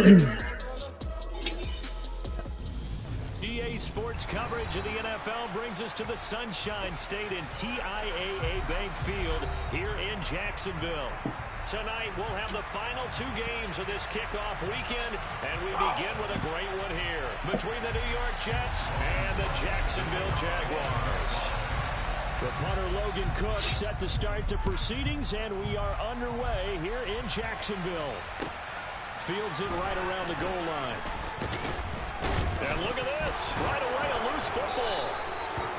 EA Sports coverage of the NFL brings us to the Sunshine State in TIAA Bank Field here in Jacksonville. Tonight, we'll have the final two games of this kickoff weekend, and we begin with a great one here between the New York Jets and the Jacksonville Jaguars. The punter Logan Cook set to start the proceedings, and we are underway here in Jacksonville. Fields it right around the goal line. And look at this. Right away, a loose football.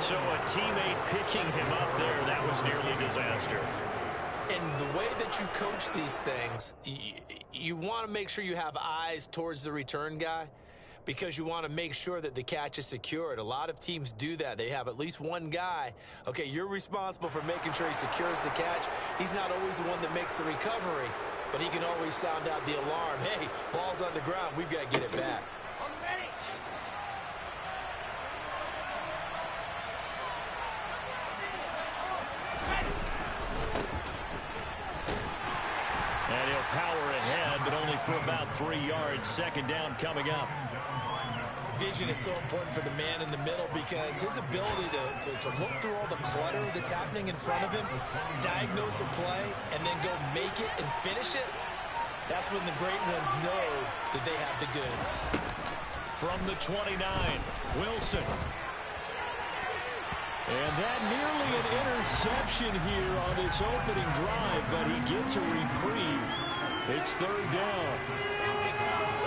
So a teammate picking him up there, that was nearly disaster. And the way that you coach these things, you want to make sure you have eyes towards the return guy because you want to make sure that the catch is secured. A lot of teams do that. They have at least one guy. Okay, you're responsible for making sure he secures the catch. He's not always the one that makes the recovery, but he can always sound out the alarm. Hey, ball's on the ground. We've got to get it back. And he'll power ahead, but only for about 3 yards. Second down coming up. Vision is so important for the man in the middle because his ability to look through all the clutter that's happening in front of him, diagnose a play, and then go make it and finish it, that's when the great ones know that they have the goods. From the 29, Wilson. And that nearly an interception here on this opening drive, but he gets a reprieve. It's third down.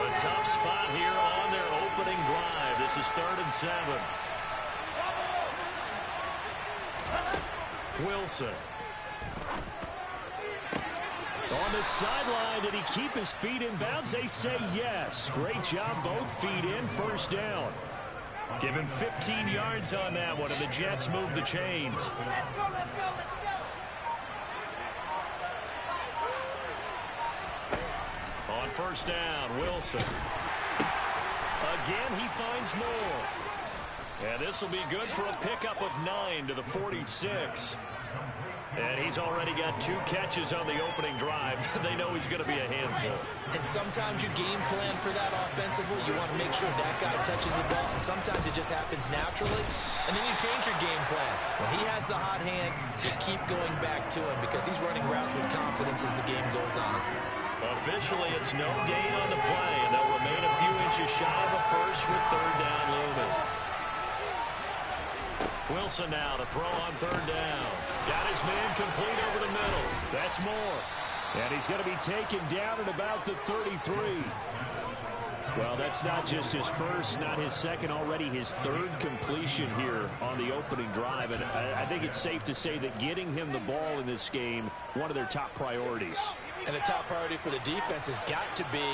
A tough spot here on their opening drive. This is 3rd and 7. Wilson. On the sideline, did he keep his feet in bounds? They say yes. Great job, both feet in, first down. Give him 15 yards on that one, and the Jets move the chains. Let's go, let's go, let's go. On first down, Wilson. Again, he finds more. And this will be good for a pickup of 9 to the 46. And he's already got 2 catches on the opening drive. They know he's going to be a handful. And sometimes you game plan for that offensively. You want to make sure that guy touches the ball. And sometimes it just happens naturally. And then you change your game plan. When he has the hot hand, you keep going back to him because he's running routes with confidence as the game goes on. Officially, it's no gain on the play. And they'll remain a few inches shy of a first with third down looming. Wilson now to throw on third down. Got his man complete over the middle. That's more. And he's going to be taken down at about the 33. Well, that's not just his first, not his second, already his 3rd completion here on the opening drive. And I think it's safe to say that getting him the ball in this game, one of their top priorities. And the top priority for the defense has got to be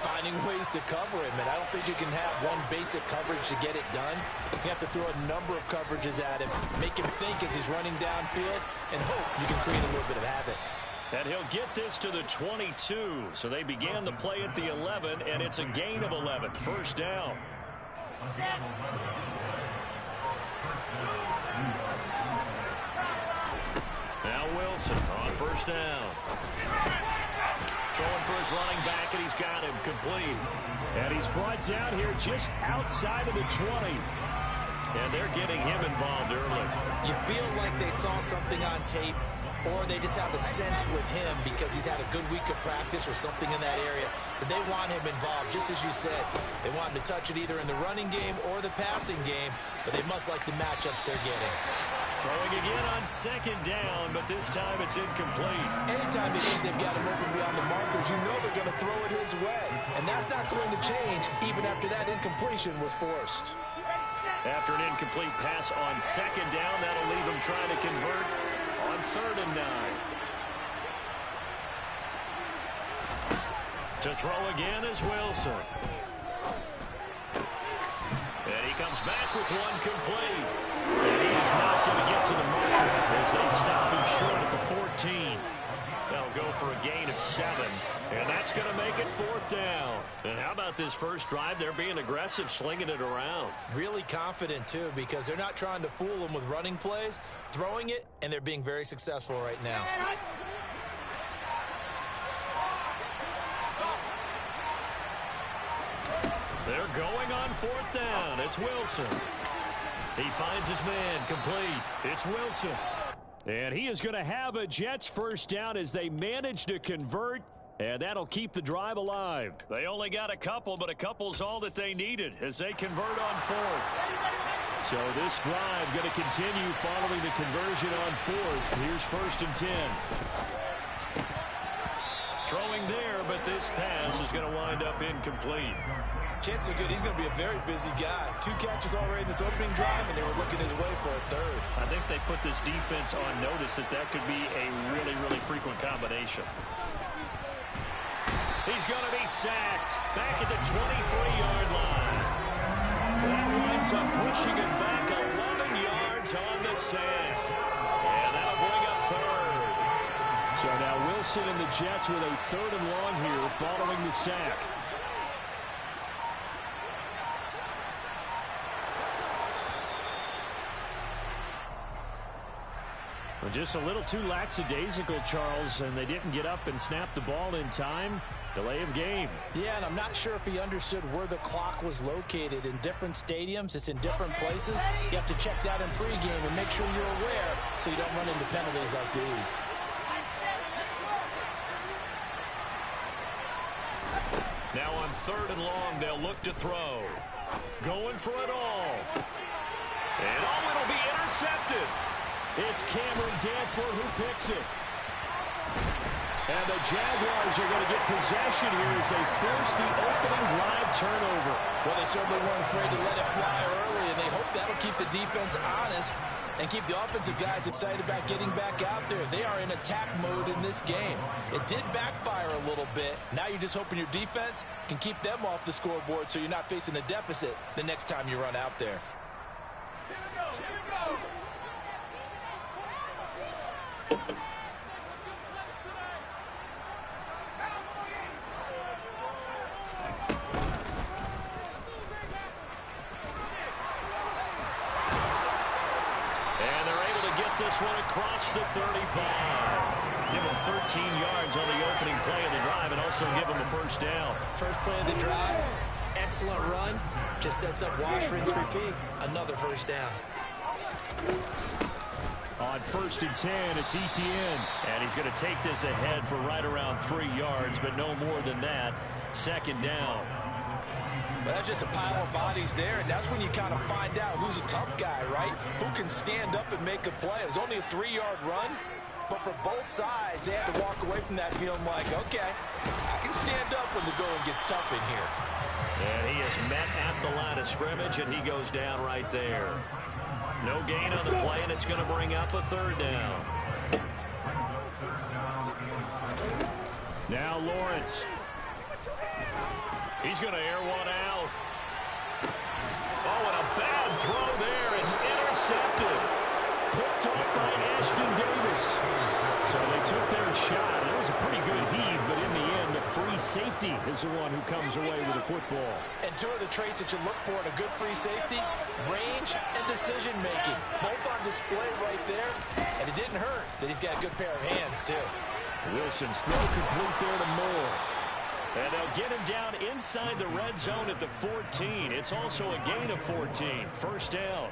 finding ways to cover him. And I don't think you can have one basic coverage to get it done. You have to throw a number of coverages at him, make him think as he's running downfield, and hope you can create a little bit of havoc. And he'll get this to the 22. So they began the play at the 11, and it's a gain of 11. First down. Now Wilson on first down. Throwing for his running back, and he's got him complete. And he's brought down here just outside of the 20. And they're getting him involved early. You feel like they saw something on tape, or they just have a sense with him because he's had a good week of practice or something in that area that they want him involved. Just as you said, they want him to touch it either in the running game or the passing game, but they must like the matchups they're getting. Throwing again on second down, but this time it's incomplete. Anytime you think they've got him open beyond the markers, you know they're going to throw it his way. And that's not going to change even after that incompletion was forced. After an incomplete pass on second down, that'll leave him trying to convert on 3rd and 9. To throw again is Wilson. And he comes back with one complete. And he is not going to get to the marker as they stop him short at the 14. They'll go for a gain of 7. And that's going to make it 4th down. And how about this first drive? They're being aggressive, slinging it around. Really confident, too, because they're not trying to fool them with running plays, throwing it, and they're being very successful right now. They're going on 4th down. It's Wilson. He finds his man, complete. It's Wilson. And he is going to have a Jets first down as they manage to convert, and that'll keep the drive alive. They only got a couple, but a couple's all that they needed as they convert on 4th. So this drive going to continue following the conversion on 4th. Here's 1st and 10. Throwing there, but this pass is going to wind up incomplete. Chances are good he's going to be a very busy guy. 2 catches already in this opening drive, and they were looking his way for a 3rd. I think they put this defense on notice that that could be a really, really frequent combination. He's going to be sacked back at the 23-yard line. That winds up pushing him back 11 yards on the sack. And that'll bring up 3rd. So now Wilson and the Jets with a 3rd and long here following the sack. Well, just a little too lackadaisical, Charles, and they didn't get up and snap the ball in time. Delay of game. Yeah, and I'm not sure if he understood where the clock was located. In different stadiums, it's in different places. You have to check that in pregame and make sure you're aware so you don't run into penalties like these. Now on 3rd and long, they'll look to throw. Going for it all. And it'll be intercepted. It's Cameron Dantzler who picks it. And the Jaguars are going to get possession here as they force the opening drive turnover. Well, they certainly weren't afraid to let it fly early, and they hope that'll keep the defense honest and keep the offensive guys excited about getting back out there. They are in attack mode in this game. It did backfire a little bit. Now you're just hoping your defense can keep them off the scoreboard so you're not facing a deficit the next time you run out there. This one across the 35. Give them 13 yards on the opening play of the drive and also give them a first down. First play of the drive, excellent run. Just sets up wash, rinse, repeat. Another first down. On 1st and 10, it's Etienne. And he's going to take this ahead for right around 3 yards, but no more than that. 2nd down. But that's just a pile of bodies there, and that's when you kind of find out who's a tough guy, right? Who can stand up and make a play. It was only a 3-yard run, but for both sides, they had to walk away from that feeling like, okay, I can stand up when the going gets tough in here. And he is met at the line of scrimmage, and he goes down right there. No gain on the play, and it's going to bring up a 3rd down. Now Lawrence. He's going to air one out. Oh, and a bad throw there. It's intercepted. Picked up by Ashton Davis. So they took their shot. It was a pretty good heave, but in the end, a free safety is the one who comes away with the football. And 2 of the traits that you look for in a good free safety, range and decision-making. Both on display right there, and it didn't hurt that he's got a good pair of hands, too. Wilson's throw complete there to Moore. And they'll get him down inside the red zone at the 14. It's also a gain of 14. First down.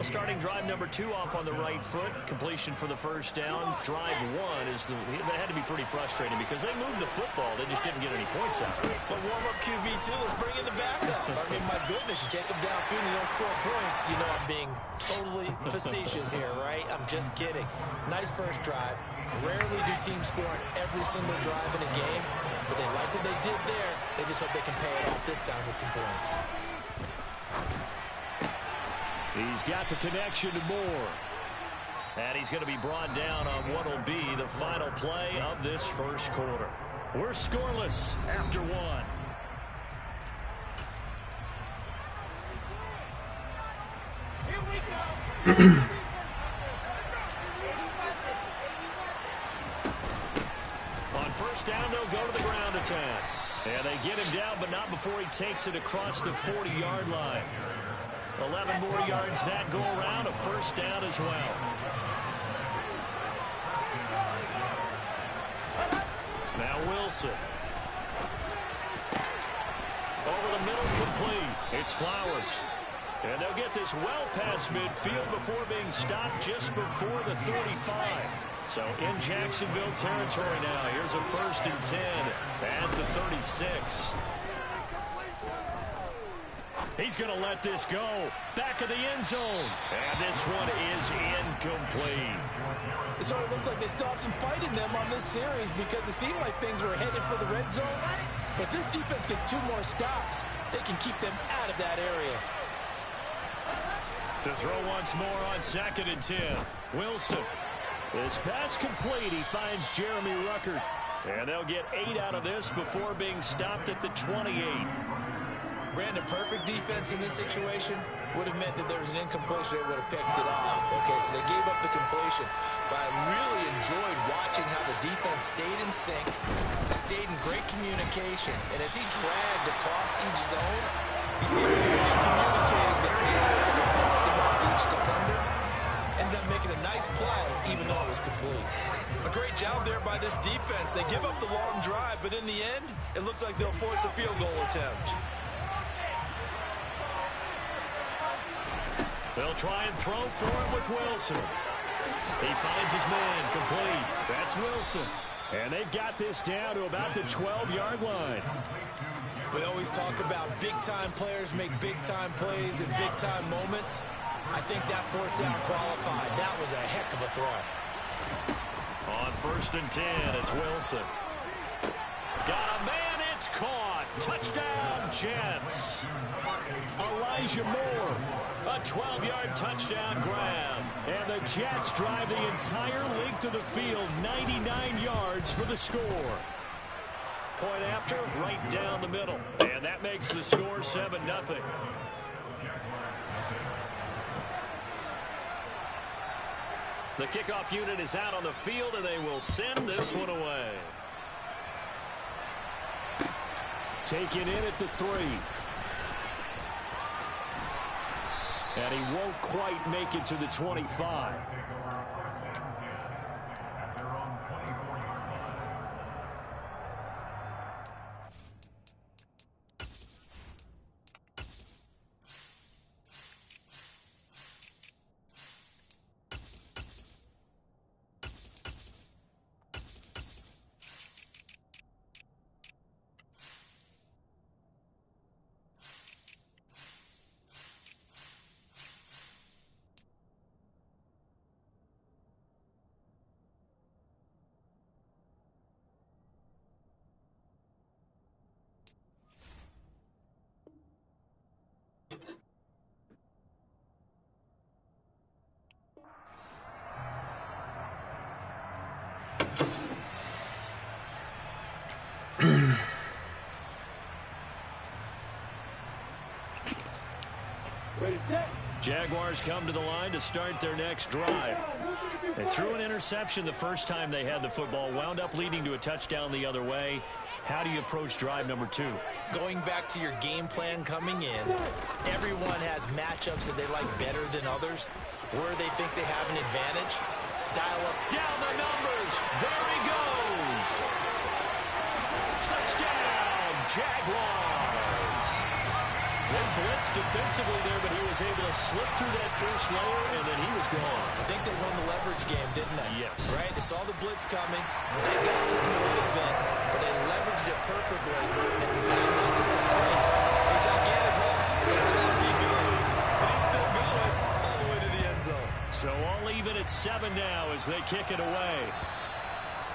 A starting drive number 2 off on the right foot. Completion for the first down. Drive 1 is that had to be pretty frustrating because they moved the football. They just didn't get any points out. But warm-up QB2, let's bring in the backup. I mean, my goodness, you take them down, and you don't score points. You know I'm being totally facetious here, right? I'm just kidding. Nice first drive. Rarely do teams score on every single drive in a game, but they like what they did there. They just hope they can pay it off this time with some points. He's got the connection to Moore. And he's going to be brought down on what will be the final play of this first quarter. We're scoreless after 1. Here we go. Down, they'll go to the ground attack. And they get him down, but not before he takes it across the 40-yard line. 11 more yards that go around, a first down as well. Now Wilson. Over the middle, complete. It's Flowers. And they'll get this well past midfield before being stopped just before the 35. So in Jacksonville territory now. Here's a 1st and 10 at the 36. He's going to let this go. Back of the end zone. And this one is incomplete. So it looks like they still have some fight in them on this series because it seemed like things were headed for the red zone. But this defense gets 2 more stops. They can keep them out of that area. To throw once more on 2nd and 10. Wilson. This pass complete. He finds Jeremy Ruckert. And they'll get 8 out of this before being stopped at the 28. Brandon, perfect defense in this situation would have meant that there was an incompletion. They would have picked it off. Okay, so they gave up the completion. But I really enjoyed watching how the defense stayed in sync, stayed in great communication. And as he dragged across each zone, you see him communicating there he is and against him on each defender. Ended up making a nice play, even though it was complete. A great job there by this defense. They give up the long drive, but in the end, it looks like they'll force a field goal attempt. They'll try and throw for it with Wilson. He finds his man complete. That's Wilson. And they've got this down to about the 12-yard line. We always talk about big-time players make big-time plays in big-time moments. I think that 4th down qualified. That was a heck of a throw. On 1st and 10, it's Wilson. Got a man, it's caught. Touchdown, Jets. Elijah Moore. A 12-yard touchdown grab. And the Jets drive the entire length of the field, 99 yards for the score. Point after, right down the middle. And that makes the score 7-0. The kickoff unit is out on the field, and they will send this one away. Taken in at the 3. And he won't quite make it to the 25. Jaguars come to the line to start their next drive. They threw an interception the first time they had the football, wound up leading to a touchdown the other way. How do you approach drive number 2? Going back to your game plan coming in, everyone has matchups that they like better than others, where they think they have an advantage. Dial up. Down the numbers. There he goes. Touchdown, Jaguars. They blitzed defensively there, but he was able to slip through that first layer, and then he was gone. I think they won the leverage game, didn't they? Yes. Right? They saw the blitz coming. They got to him a little bit, but they leveraged it perfectly and found not just a place, a gigantic hole. And off he goes, and he's still going all the way to the end zone. So all even at 7 now as they kick it away.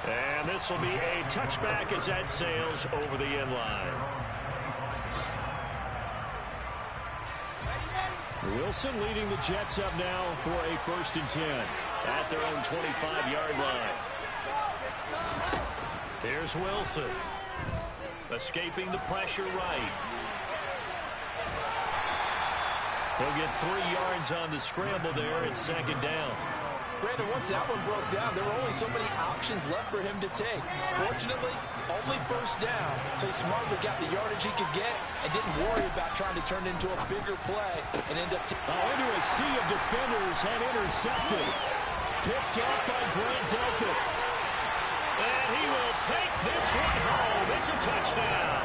And this will be a touchback as that sails over the end line. Wilson leading the Jets up now for a 1st and 10 at their own 25-yard line. Here's Wilson. Escaping the pressure right. He'll get 3 yards on the scramble there at 2nd down. Brandon, once that one broke down, there were only so many options left for him to take. Fortunately, only 1st down, so he smartly got the yardage he could get and didn't worry about trying to turn it into a bigger play and end up into a sea of defenders and intercepted. Picked up by Brent Delpit. And he will take this one home. It's a touchdown.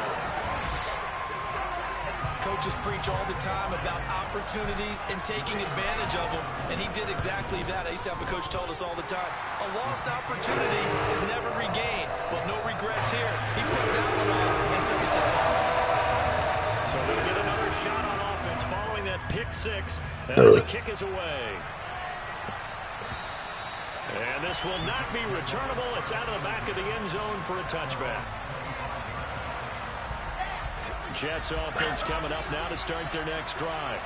coaches preach all the time about opportunities and taking advantage of them, and he did exactly that. I used to have a coach told us all the time, a lost opportunity is never regained. Well, no regrets here. He picked that one off and took it to the house. So we'll get another shot on offense following that pick six. And the kick is away. And this will not be returnable. It's out of the back of the end zone for a touchback. Jets offense coming up now to start their next drive.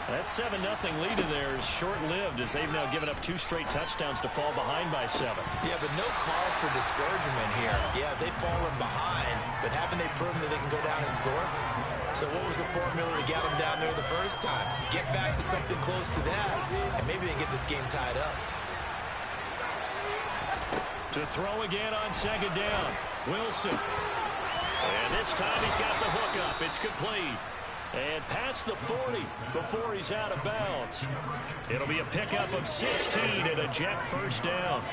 That 7-0 lead in there is short-lived as they've now given up 2 straight touchdowns to fall behind by 7. Yeah, but no cause for discouragement here. Yeah, they've fallen behind, but haven't they proven that they can go down and score? So what was the formula to get them down there the first time? Get back to something close to that, and maybe they get this game tied up. To throw again on second down. Wilson. And this time he's got the hook up. It's complete. And past the 40 before he's out of bounds. It'll be a pickup of 16 and a Jet first down.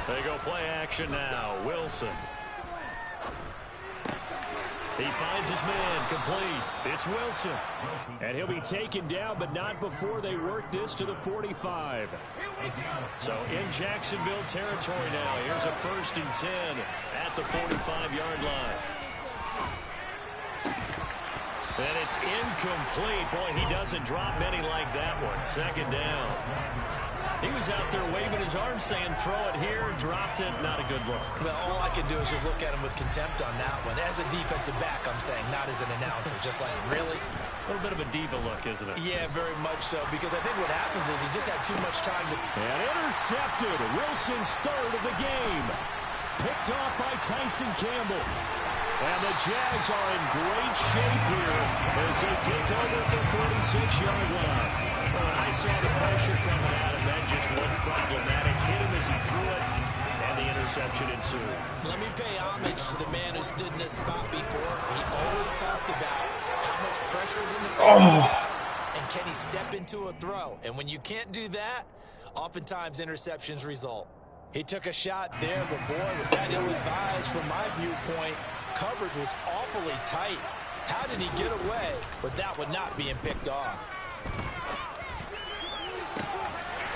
They go play action now. Wilson. He finds his man complete. It's Wilson. And he'll be taken down, but not before they work this to the 45. So in Jacksonville territory now. Here's a 1st and 10 at the 45-yard line. And it's incomplete. Boy, he doesn't drop many like that one. Second down. He was out there waving his arms saying, throw it here, dropped it. Not a good look. Well, all I can do is just look at him with contempt on that one. As a defensive back, I'm saying, not as an announcer. Just like, really? A little bit of a diva look, isn't it? Yeah, very much so. Because I think what happens is he just had too much time to... And intercepted. Wilson's 3rd of the game. Picked off by Tyson Campbell. And the Jags are in great shape here as they take over at the 46-yard line. I saw the pressure coming at him. That just looked problematic. Hit him as he threw it, and the interception ensued. Let me pay homage to the man who stood in this spot before. He always talked about how much pressure is in the face of the guy, and can he step into a throw? And when you can't do that, oftentimes interceptions result. He took a shot there, but boy, was that ill-advised from my viewpoint. Coverage was awfully tight. How did he get away with that one not being picked off?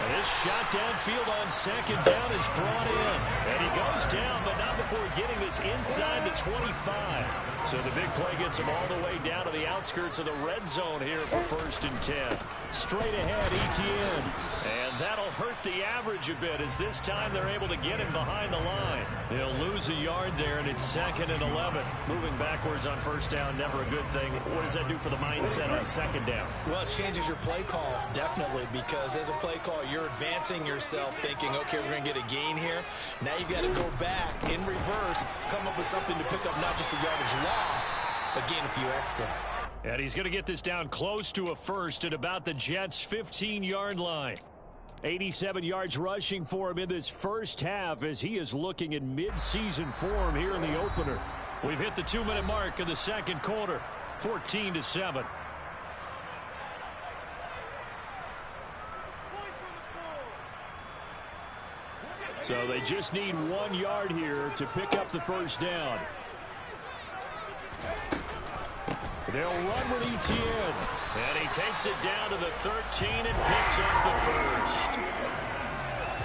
And this shot downfield on second down is brought in. And he goes down, but not before getting this inside the 25. So the big play gets him all the way down to the outskirts of the red zone here for 1st and 10. Straight ahead, ETN. And that'll hurt the average a bit as this time they're able to get him behind the line. They'll lose a yard there, and it's 2nd and 11. Moving backwards on 1st down, never a good thing. What does that do for the mindset on 2nd down? Well, it changes your play call, definitely, because as a play call, you're advancing yourself thinking, okay, we're going to get a gain here. Now you've got to go back in reverse, come up with something to pick up not just the yardage lost, but gain a few extra. And he's going to get this down close to a 1st at about the Jets' 15-yard line. 87 yards rushing for him in this first half as he is looking in mid-season form here in the opener. We've hit the 2-minute mark of the second quarter, 14-7. So they just need 1 yard here to pick up the 1st down. They'll run with ETN. And he takes it down to the 13 and picks up the 1st.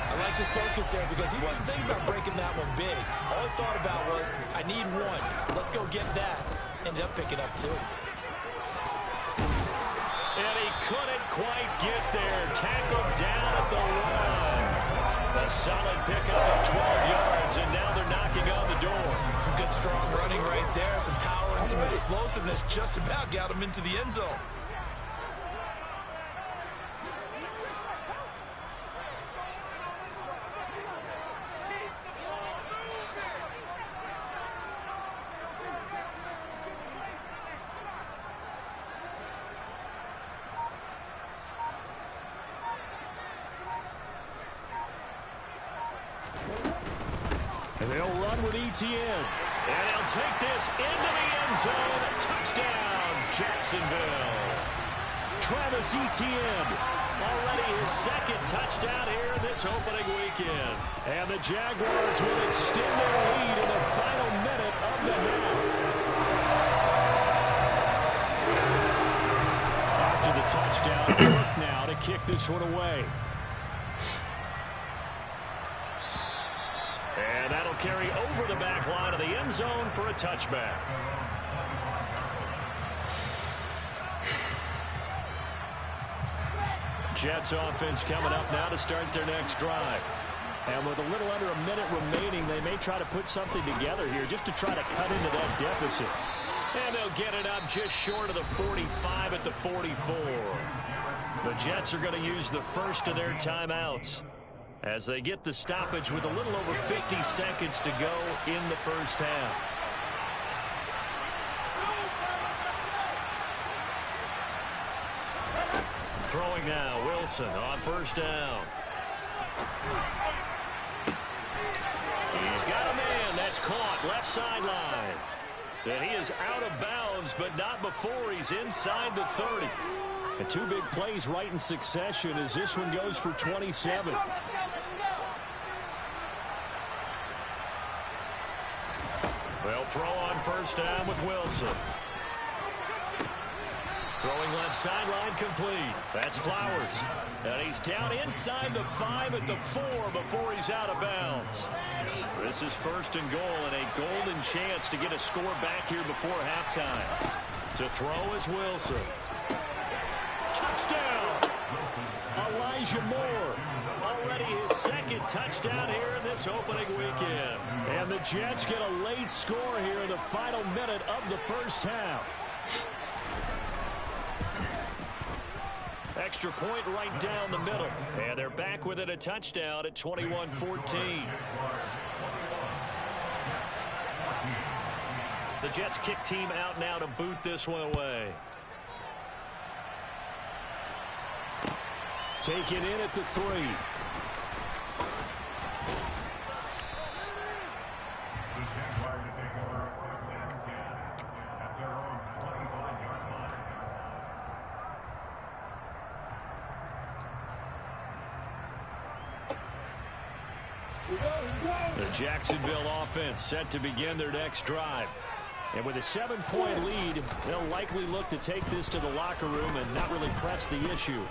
I like his focus there because he wasn't thinking about breaking that one big. All he thought about was, I need 1. Let's go get that. Ended up picking up 2. And he couldn't quite get there. Tackled down at the 1. A solid pickup of 12 yards, and now they're knocking on the door. Some good, strong running right there. Some power and some explosiveness just about got him into the end zone. And they'll run with ETN. And he'll take this into the end zone. Touchdown, Jacksonville. Travis Etienne. Already his second touchdown here in this opening weekend. And the Jaguars will extend their lead in the final minute of the half. After the touchdown, Cook now to kick this one away. And that'll carry over the back line of the end zone for a touchback. Jets offense coming up now to start their next drive. And with a little under a minute remaining, they may try to put something together here just to try to cut into that deficit. And they'll get it up just short of the 45 at the 44. The Jets are going to use the first of their timeouts as they get the stoppage with a little over 50 seconds to go in the first half. Throwing now, Wilson on first down. He's got a man that's caught left sideline. And he is out of bounds, but not before he's inside the 30. And two big plays right in succession as this one goes for 27. Let's go. They'll throw on first down with Wilson. Throwing left sideline complete. That's Flowers. And he's down inside the 5 at the 4 before he's out of bounds. This is first and goal and a golden chance to get a score back here before halftime. To throw is Wilson. Touchdown! Elijah Moore. Already his second touchdown here in this opening weekend. And the Jets get a late score here in the final minute of the first half. Extra point right down the middle. And they're back within a touchdown at 21-14. The Jets kick team out now to boot this one away. Taken in at the 3. The Jacksonville offense set to begin their next drive. And with a 7-point lead, they'll likely look to take this to the locker room and not really press the issue.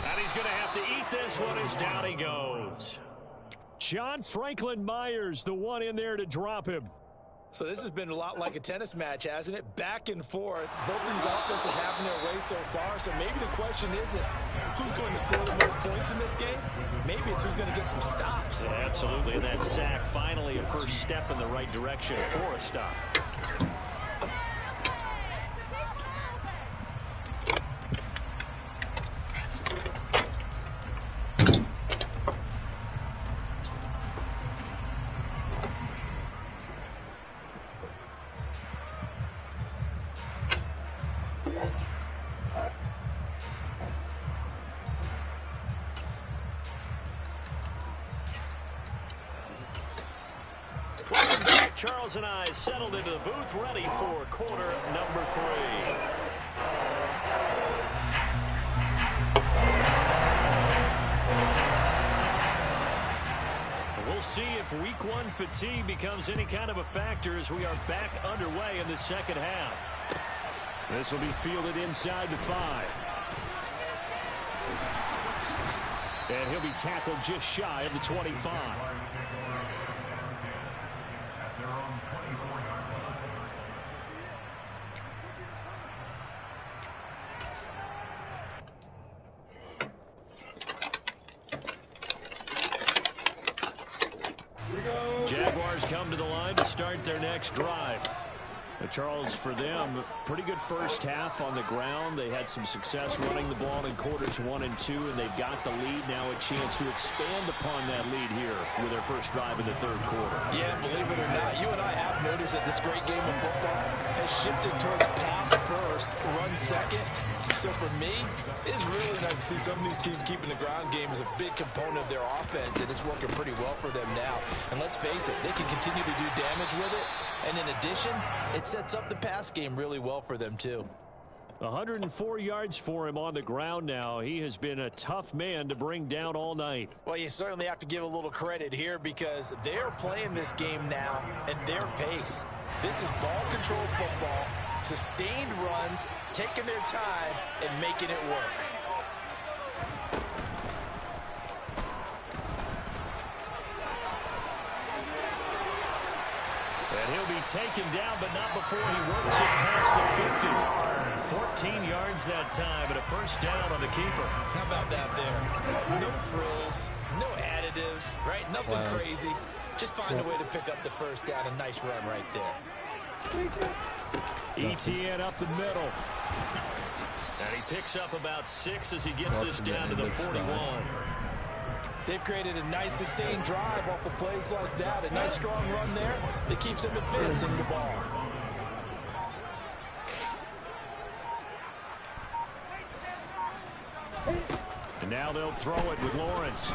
And he's going to have to eat this one as down he goes. John Franklin Myers, the one in there to drop him. So this has been a lot like a tennis match, hasn't it? Back and forth. Both of these offenses having their way so far. So maybe the question isn't who's going to score the most points in this game. Maybe it's who's going to get some stops. Yeah, absolutely. And that sack, finally a first step in the right direction for a stop. Charles and I settled into the booth, ready for quarter number 3. We'll see if week 1 fatigue becomes any kind of a factor as we are back underway in the second half. This will be fielded inside the 5. And he'll be tackled just shy of the 25. Jaguars come to the line to start their next drive. Charles, for them, pretty good first half on the ground. They had some success running the ball in quarters 1 and 2, and they've got the lead. Now a chance to expand upon that lead here with their first drive in the third quarter. Yeah, believe it or not, you and I have noticed that this great game of football has shifted towards pass first, run second. So for me, it's really nice to see some of these teams keeping the ground game as a big component of their offense, and it's working pretty well for them now. And let's face it, they can continue to do damage with it. And in addition, it sets up the pass game really well for them, too. 104 yards for him on the ground now. He has been a tough man to bring down all night. Well, you certainly have to give a little credit here because they're playing this game now at their pace. This is ball control football, sustained runs, taking their time, and making it work. And he'll be taken down, but not before he works it past the 50. 14 yards that time, and a first down on the keeper. How about that there? No frills, no additives, right? Nothing crazy. Just find a way to pick up the first down. A nice run right there. ETN up the middle. And he picks up about 6 as he gets this down to the 41. They've created a nice sustained drive off of plays like that. A nice strong run there that keeps them advancing the ball. And now they'll throw it with Lawrence.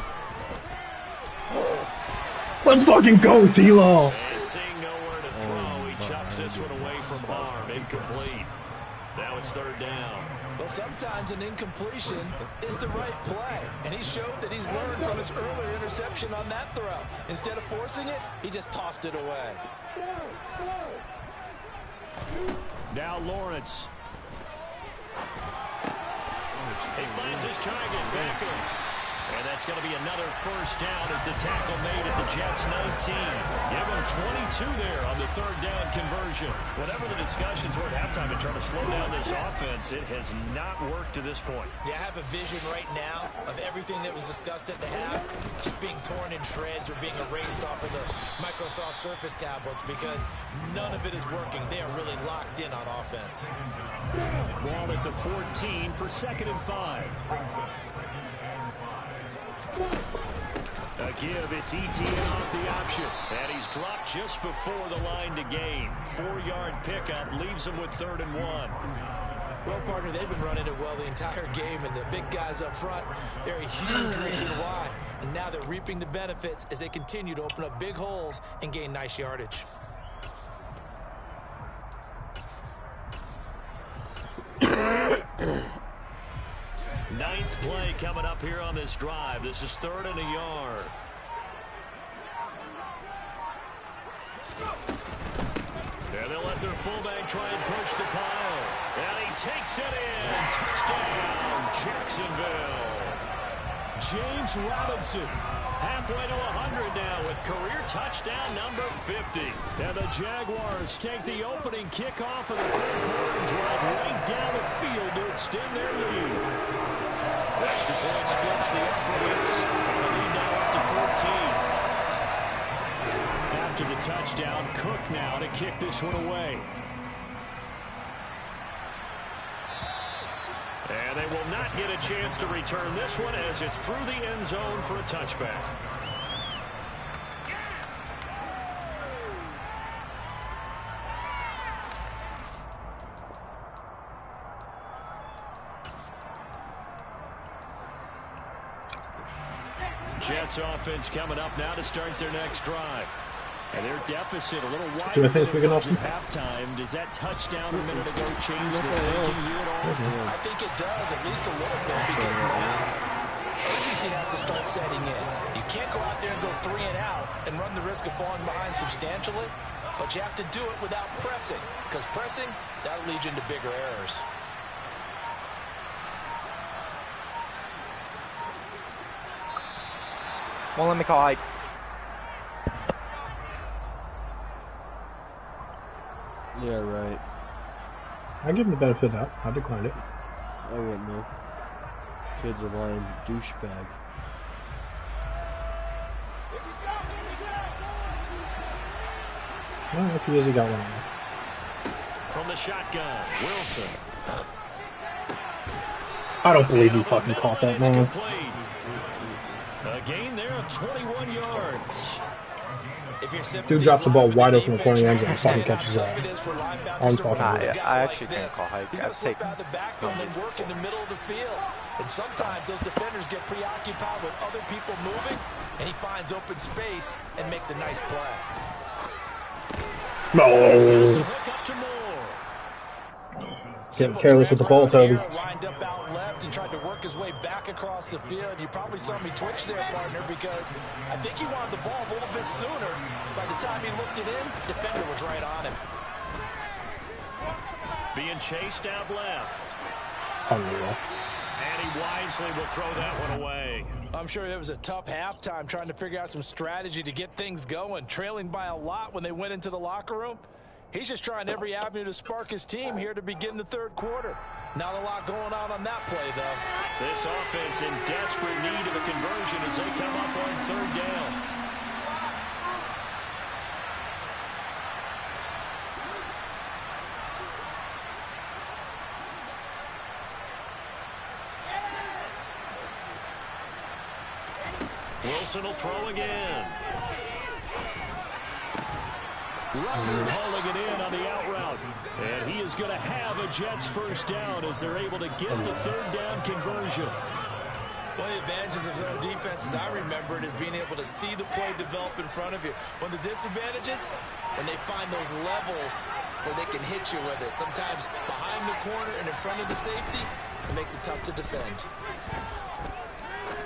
Let's fucking go, T-Law. And seeing nowhere to throw, he chucks this one away from harm. Incomplete. Now it's third down. Well, sometimes an incompletion is the right play, and he showed that he's learned from his earlier interception on that throw. Instead of forcing it, he just tossed it away. Now Lawrence. He finds his target, Beckham. And that's going to be another first down as the tackle made at the Jets 19. Give him 22 there on the third down conversion. Whatever the discussions were at halftime to try to slow down this offense, it has not worked to this point. Yeah, I have a vision right now of everything that was discussed at the half just being torn in shreds or being erased off of the Microsoft Surface tablets because none of it is working. They are really locked in on offense. Ball at the 14 for 2nd and 5. A give, it's ETN off the option. And he's dropped just before the line to gain. 4-yard pickup leaves him with 3rd and 1. Well, partner, they've been running it well the entire game, and the big guys up front, they're a huge reason why. And now they're reaping the benefits as they continue to open up big holes and gain nice yardage. Ninth play coming up here on this drive. This is 3rd and a yard. And they'll let their fullback try and push the pile. And he takes it in. Touchdown, Jacksonville. James Robinson, halfway to 100 now with career touchdown number 50. And the Jaguars take the opening kickoff of the third quarter and drive right down the field to extend their lead. Extra point splits the uprights. The lead now up to 14. After the touchdown, Cook now to kick this one away. And they will not get a chance to return this one as it's through the end zone for a touchback. Jets offense coming up now to start their next drive. And their deficit a little wider than it was at halftime. Does that touchdown a minute ago change the thinking here at all? I think it does, at least a little bit, because now urgency has to start setting in. You can't go out there and go 3 and out and run the risk of falling behind substantially, but you have to do it without pressing, because pressing, that'll lead you into bigger errors. Well, let me call hike. Yeah, right. I give him the benefit of that. I declined it. I wouldn't know. Kid's a lying douchebag. Well, if he is, he got one. From the shotgun, Wilson. I don't believe he fucking caught that, man. A gain there of 21 yards. Dude drops the ball wide open in the corner of the end zone and fucking catches that. I actually can't call hike. I've taken work in the middle of the field. And sometimes those defenders get preoccupied with other people moving, and he finds open space and makes a nice play. No. Hook up to Moore. Getting careless with the ball, Toby. Lined up out left and tried to work his way back across the field. You probably saw me twitch there, partner, because I think he wanted the ball a little bit sooner. By the time he looked it in, the defender was right on him. Being chased out left. Unreal. And he wisely will throw that one away. I'm sure it was a tough halftime trying to figure out some strategy to get things going. Trailing by a lot when they went into the locker room. He's just trying every avenue to spark his team here to begin the third quarter. Not a lot going on that play, though. This offense in desperate need of a conversion as they come up on third down. Wilson will throw again. Rucker hauling it in on the out route. And he is going to have a Jets first down as they're able to get the third down conversion. One of the advantages of zone defense, as I remember it, is being able to see the play develop in front of you. One of the disadvantages, when they find those levels where they can hit you with it. Sometimes behind the corner and in front of the safety, it makes it tough to defend.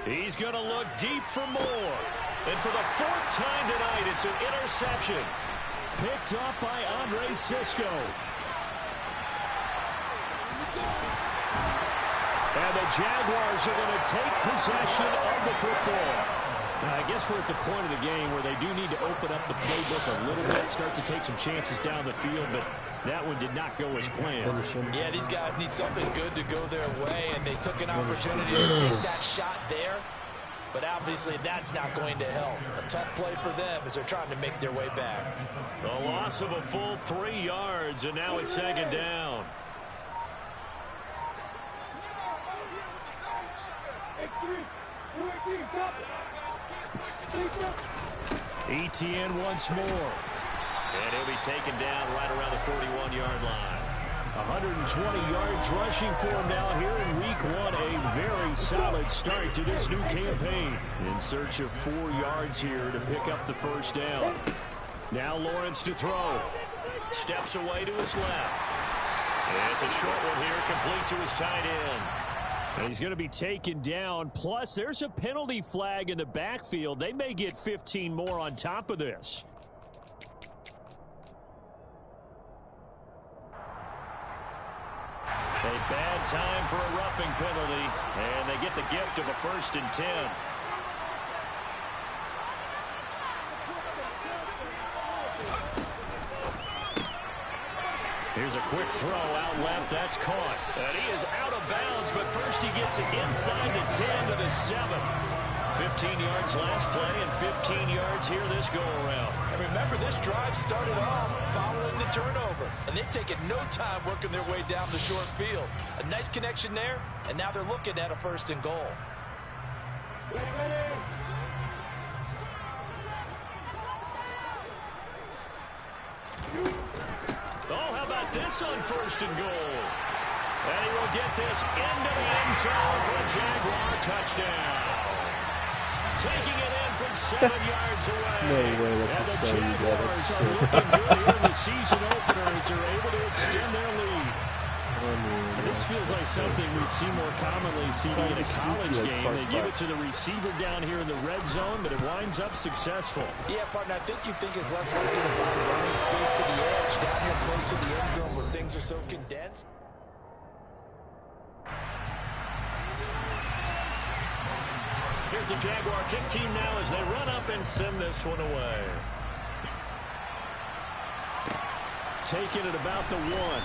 He's going to look deep for more. And for the fourth time tonight, it's an interception. Picked up by Andre Sisco. And the Jaguars are going to take possession of the football. Now, I guess we're at the point of the game where they do need to open up the playbook a little bit, start to take some chances down the field, but that one did not go as planned. Yeah, these guys need something good to go their way, and they took an opportunity to take that shot there. But obviously that's not going to help. A tough play for them as they're trying to make their way back. A loss of a full 3 yards, and now it's second down. ETN once more. And he'll be taken down right around the 41-yard line. 120 yards rushing for him now here in week 1. A very solid start to this new campaign. In search of 4 yards here to pick up the first down. Now Lawrence to throw. Steps away to his left. And it's a short one here, complete to his tight end. And he's going to be taken down. Plus, there's a penalty flag in the backfield. They may get 15 more on top of this. A bad time for a roughing penalty, and they get the gift of a 1st and 10. Here's a quick throw out left. That's caught. And he is out of bounds, but first he gets it inside the 10 to the 7. 15 yards last play and 15 yards here this go-around. And remember, this drive started off following the turnover, and they've taken no time working their way down the short field. A nice connection there, and now they're looking at a 1st and goal. Oh, how about this on 1st and goal? And he will get this into the end zone for a Jaguar touchdown. Taking it in from 7 yards away. No way, and that's the so Jaguars are looking good here in the season opener as they're able to extend their lead. This feels like something we'd see more commonly seen in a college game. They give it to the receiver down here in the red zone, but it winds up successful. Yeah, partner, I think you think it's less likely to find running space to the edge down here close to the end zone where things are so condensed. Here's the Jaguar kick team now as they run up and send this one away. Taking it about the 1.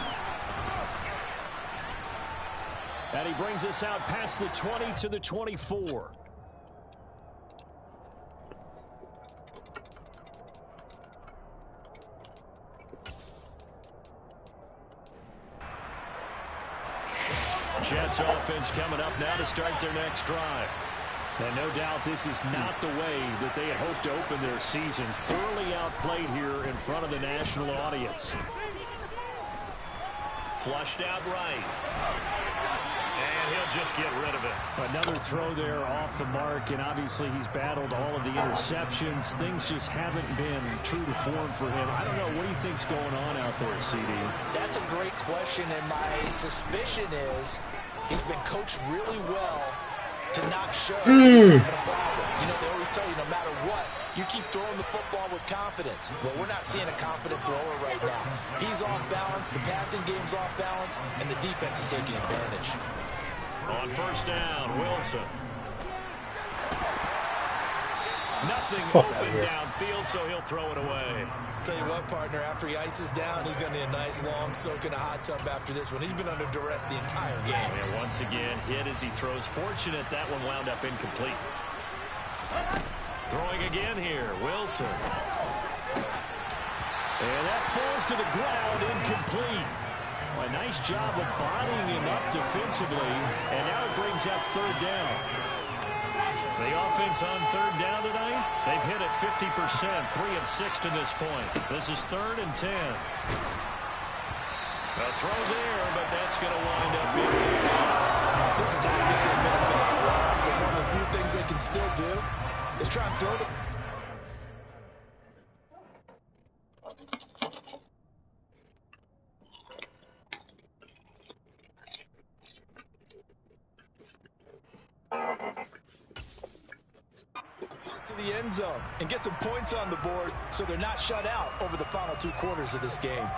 And he brings us out past the 20 to the 24. Jets offense coming up now to start their next drive. And no doubt this is not the way that they had hoped to open their season. Thoroughly outplayed here in front of the national audience. Flushed out right. And he'll They'll just get rid of it. Another throw there off the mark, and obviously he's battled all of the interceptions. Things just haven't been true to form for him. I don't know. What do you think's going on out there, CD? That's a great question, and my suspicion is he's been coached really well to not show he's having a problem. You know, they always tell you no matter what, you keep throwing the football with confidence. Well, we're not seeing a confident thrower right now. He's off balance, the passing game's off balance, and the defense is taking advantage. On first down, Wilson. Nothing open downfield, so he'll throw it away. Tell you what, partner, after he ices down, he's going to need a nice long soak in a hot tub after this one. He's been under duress the entire game. And once again, hit as he throws. Fortunate that one wound up incomplete. Throwing again here, Wilson. And that falls to the ground, incomplete. Well, a nice job of bodying him up defensively, and now it brings up third down. The offense on third down tonight, they've hit it 50%, 3 of 6 to this point. This is 3rd and 10. A throw there, but that's going to wind up being good. This is obviously a bit of a bad block, but one of the few things they can still do is try and throw the... to the end zone and get some points on the board so they're not shut out over the final 2 quarters of this game.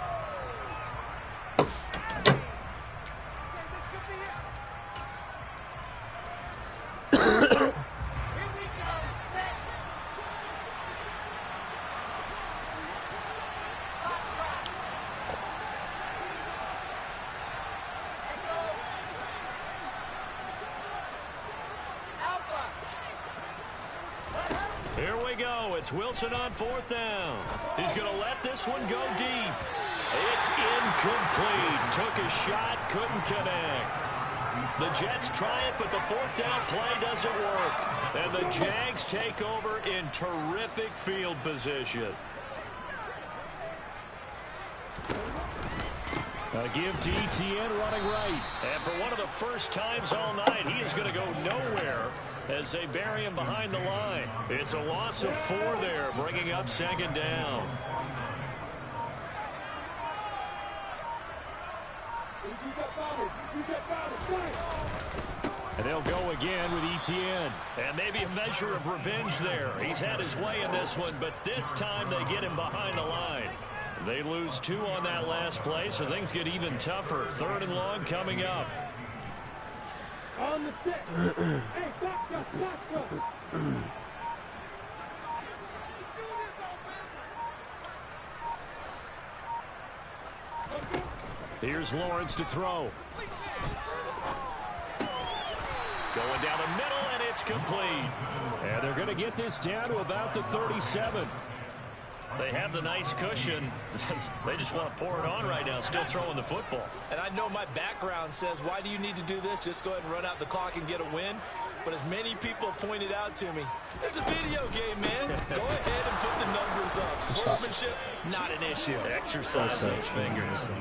Here we go. It's Wilson on 4th down. He's going to let this one go deep. It's incomplete. Took a shot, couldn't connect. The Jets try it, but the 4th down play doesn't work. And the Jags take over in terrific field position. A give to ETN running right. And for one of the first times all night, he is going to go nowhere as they bury him behind the line. It's a loss of 4 there, bringing up 2nd down. And they'll go again with ETN. And maybe a measure of revenge there. He's had his way in this one, but this time they get him behind the line. They lose 2 on that last play, so things get even tougher. 3rd and long coming up. On the stick. Hey, back up. Here's Lawrence to throw. Going down the middle, and it's complete. And they're going to get this down to about the 37. They have the nice cushion. They just want to pour it on right now, still throwing the football. And I know my background says, why do you need to do this? Just go ahead and run out the clock and get a win. But as many people pointed out to me, it's a video game, man. Go ahead and put the numbers up. Sportsmanship, not an issue. Exercise those fingers.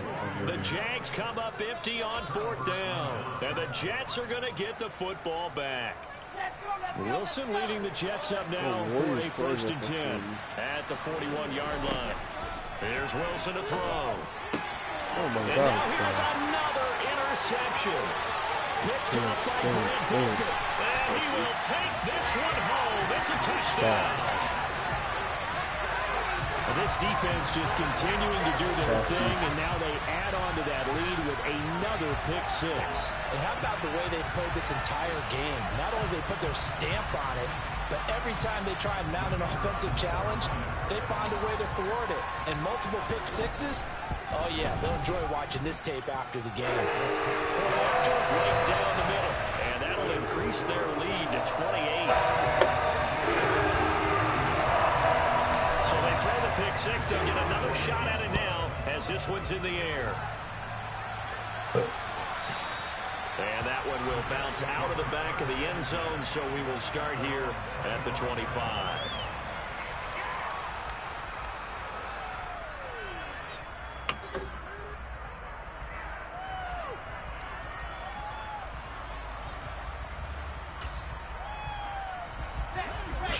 The Jags come up empty on 4th down. And the Jets are going to get the football back. Wilson leading the Jets up now for a 1st and 10 at the 41-yard line. Here's Wilson to throw. Oh my And God! now here's another interception. Picked up by Grant Duncan. And he will take this one home. It's a touchdown. This defense just continuing to do their thing, and now they add on to that lead with another pick 6. And how about the way they played this entire game? Not only they put their stamp on it, but every time they try and mount an offensive challenge, they find a way to thwart it. And multiple pick 6s, oh yeah, they'll enjoy watching this tape after the game. Right down the middle, and that'll increase their lead to 28. So they throw the pick 6. They'll get another shot at it now as this one's in the air. And that one will bounce out of the back of the end zone, so we will start here at the 25.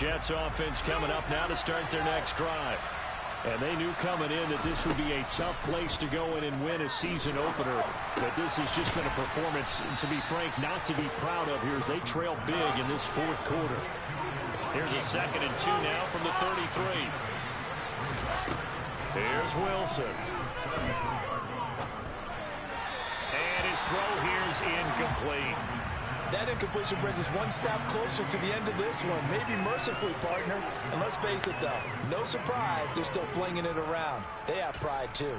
Jets offense coming up now to start their next drive. And they knew coming in that this would be a tough place to go in and win a season opener. But this has just been a performance, to be frank, not to be proud of here as they trail big in this fourth quarter. Here's a 2nd and 2 now from the 33. Here's Wilson. And his throw here is incomplete. That incompletion brings us one step closer to the end of this one. Maybe mercifully, partner. And let's face it, though, no surprise, they're still flinging it around. They have pride, too.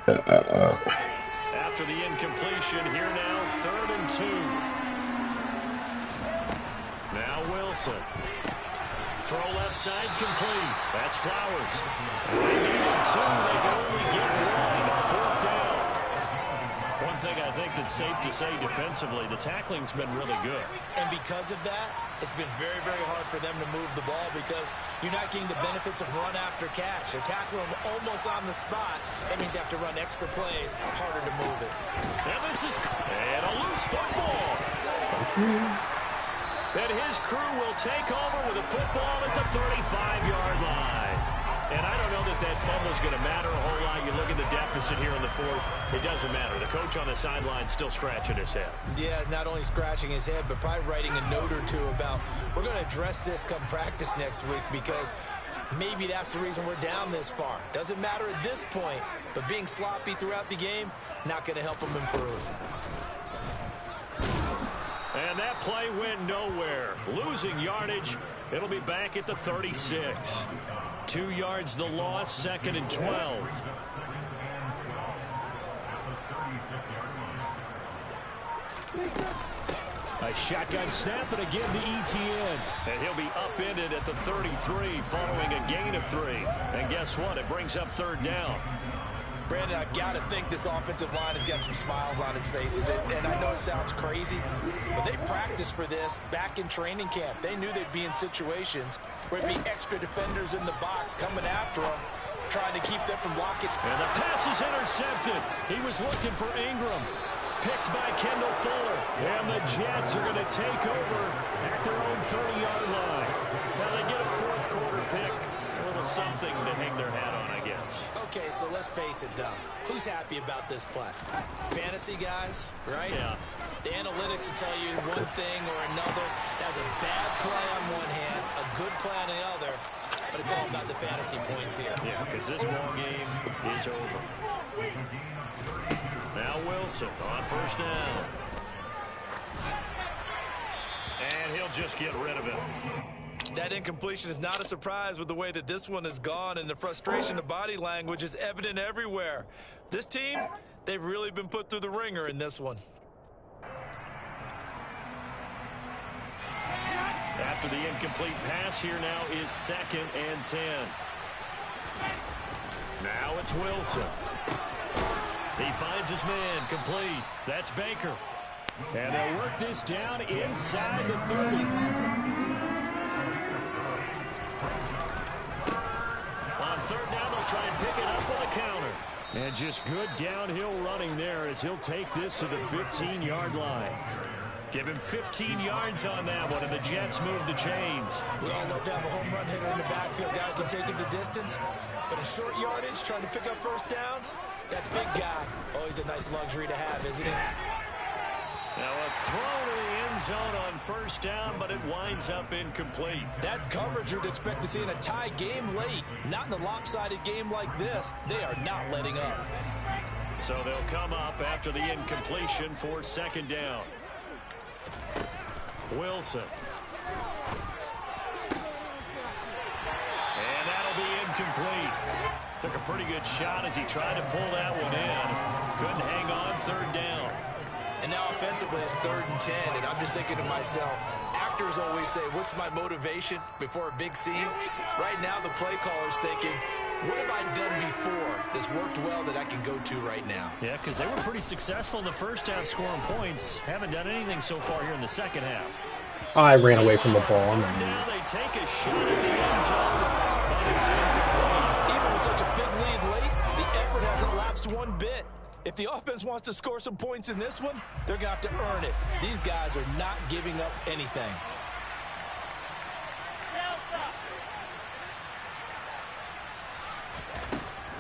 After the incompletion, here now, 3rd and 2. Now Wilson. Throw left side complete. That's Flowers. They needed 2. They can only get 1. 4th down. One thing I think that's safe to say defensively, the tackling's been really good. And because of that, it's been very, very hard for them to move the ball because you're not getting the benefits of run after catch. They're tackling them almost on the spot. That means you have to run extra plays, harder to move it. And this is a loose football. And his crew will take over with a football at the 35-yard line. And I don't know that fumble's going to matter a whole lot. You look at the deficit here in the 4th, it doesn't matter. The coach on the sideline still scratching his head. Yeah, not only scratching his head, but probably writing a note or two about, we're going to address this come practice next week because maybe that's the reason we're down this far. Doesn't matter at this point, but being sloppy throughout the game, not going to help them improve. And that play went nowhere. Losing yardage. It'll be back at the 36. 2 yards the loss, 2nd and 12. A shotgun snap, and again to ETN. And he'll be upended at the 33 following a gain of 3. And guess what? It brings up 3rd down. Brandon, I've got to think this offensive line has got some smiles on its faces. And I know it sounds crazy, but they practiced for this back in training camp. They knew they'd be in situations where it'd be extra defenders in the box coming after them, trying to keep them from blocking. And the pass is intercepted. He was looking for Ingram. Picked by Kendall Fuller. And the Jets are going to take over at their own 30-yard line. Now they get a fourth quarter pick. A little something to hang their hat on, I guess. Okay, so let's face it, though. Who's happy about this play? Fantasy guys, right? Yeah. The analytics will tell you one thing or another. That's a bad play on one hand, a good play on the other, but it's all about the fantasy points here. Yeah, because this ball game is over. Now Wilson on 1st down. And he'll just get rid of it. That incompletion is not a surprise with the way that this one has gone, and the frustration of body language is evident everywhere. This team, they've really been put through the ringer in this one. After the incomplete pass, here now is 2nd and 10. Now it's Wilson. He finds his man, complete. That's Baker. And they'll work this down inside the 30. On 3rd down, they'll try and pick it up on the counter. And just good downhill running there as he'll take this to the 15-yard line. Give him 15 yards on that one, and the Jets move the chains. We all love to have a home run hitter in the backfield, guy who can take it the distance. But in short yardage, trying to pick up first downs, that big guy, always a nice luxury to have, isn't it? Now a throw to the end zone on 1st down, but it winds up incomplete. That's coverage you'd expect to see in a tie game late. Not in a lopsided game like this. They are not letting up. So they'll come up after the incompletion for 2nd down. Wilson. And that'll be incomplete. Took a pretty good shot as he tried to pull that one in. Couldn't hang on, 3rd down. And now offensively, it's 3rd and 10, and I'm just thinking to myself, actors always say, what's my motivation before a big scene? Right now, the play caller's thinking, what have I done before that's worked well that I can go to right now? Yeah, because they were pretty successful in the 1st half scoring points. Haven't done anything so far here in the 2nd half. I ran away from the ball. Now they take a shot at the end zone, but it's incomplete. Even with such a big lead late, the effort hasn't lapsed one bit. If the offense wants to score some points in this one, they're going to have to earn it. These guys are not giving up anything.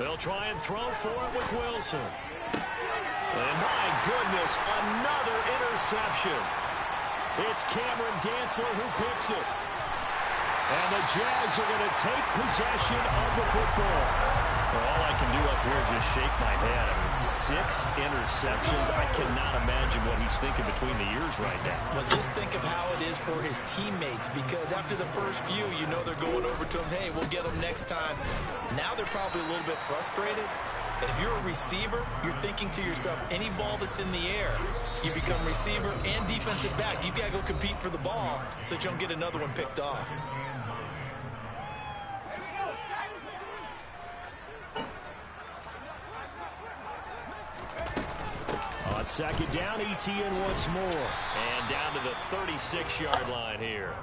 They'll try and throw for it with Wilson. And my goodness, another interception. It's Cameron Dantzler who picks it. And the Jags are going to take possession of the football. Well, all I can do up here is just shake my head. I mean, 6 interceptions. I cannot imagine what he's thinking between the ears right now. Well, just think of how it is for his teammates, because after the first few, you know they're going over to him, hey, we'll get them next time. Now they're probably a little bit frustrated. And if you're a receiver, you're thinking to yourself, any ball that's in the air, you become receiver and defensive back. You've got to go compete for the ball so that you don't get another one picked off. On second down, Etienne once more. And down to the 36-yard line here.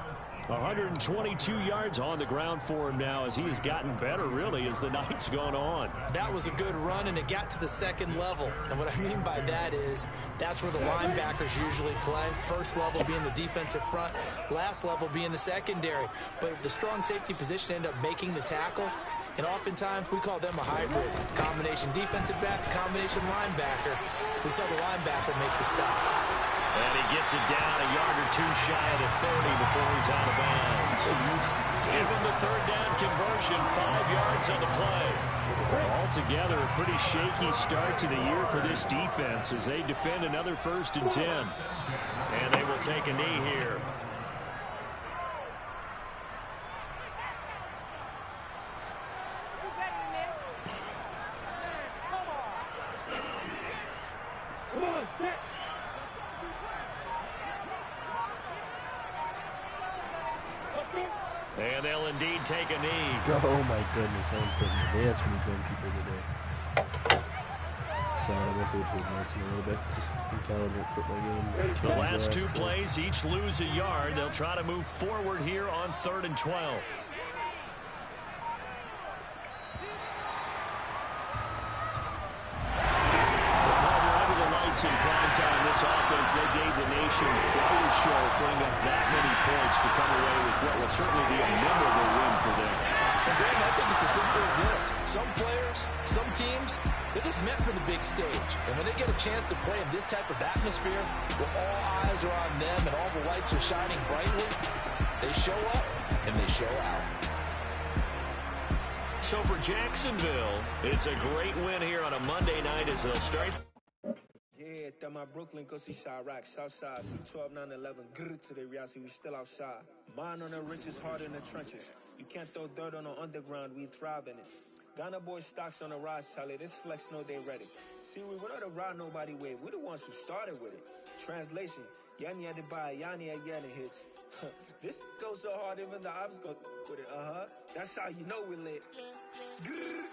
122 yards on the ground for him now as he has gotten better, really, as the night's gone on. That was a good run, and it got to the second level. And what I mean by that is that's where the linebackers usually play. First level being the defensive front, last level being the secondary. But the strong safety position ended up making the tackle. And oftentimes we call them a hybrid. Combination defensive back, combination linebacker. We saw the linebacker make the stop. And he gets it down a yard or two shy of the 30 before he's out of bounds. Give him the third down conversion, 5 yards on the play. Altogether, a pretty shaky start to the year for this defense as they defend another 1st and 10. And they will take a knee here. And they'll indeed take a knee. Oh my goodness, I'm putting the dance from these young people today. So I went through the dancing a little bit. Just intelligent football game. The last 2 plays, each lose a yard. They'll try to move forward here on 3rd and 12. In prime time, this offense, they gave the nation quite a show, putting up that many points to come away with what will certainly be a memorable win for them. And Dan, I think it's as simple as this. Some players, some teams, they're just meant for the big stage. And when they get a chance to play in this type of atmosphere, where all eyes are on them and all the lights are shining brightly, they show up and they show out. So for Jacksonville, it's a great win here on a Monday night as they'll start. Yeah, that my Brooklyn, go see Chirac, Southside, C12, 911, grrr to the reality, we still outside. Mine on the riches, heart in the trenches. You can't throw dirt on the underground, we thrive in it. Ghana boys stocks on the rise, Charlie, this flex know they ready. See, we were not to ride nobody with, we're the ones who started with it. Translation, Yanni had to buy, Yanni had Yanni hits. This goes so hard, even the ops go with it, That's how you know we lit. Grrr,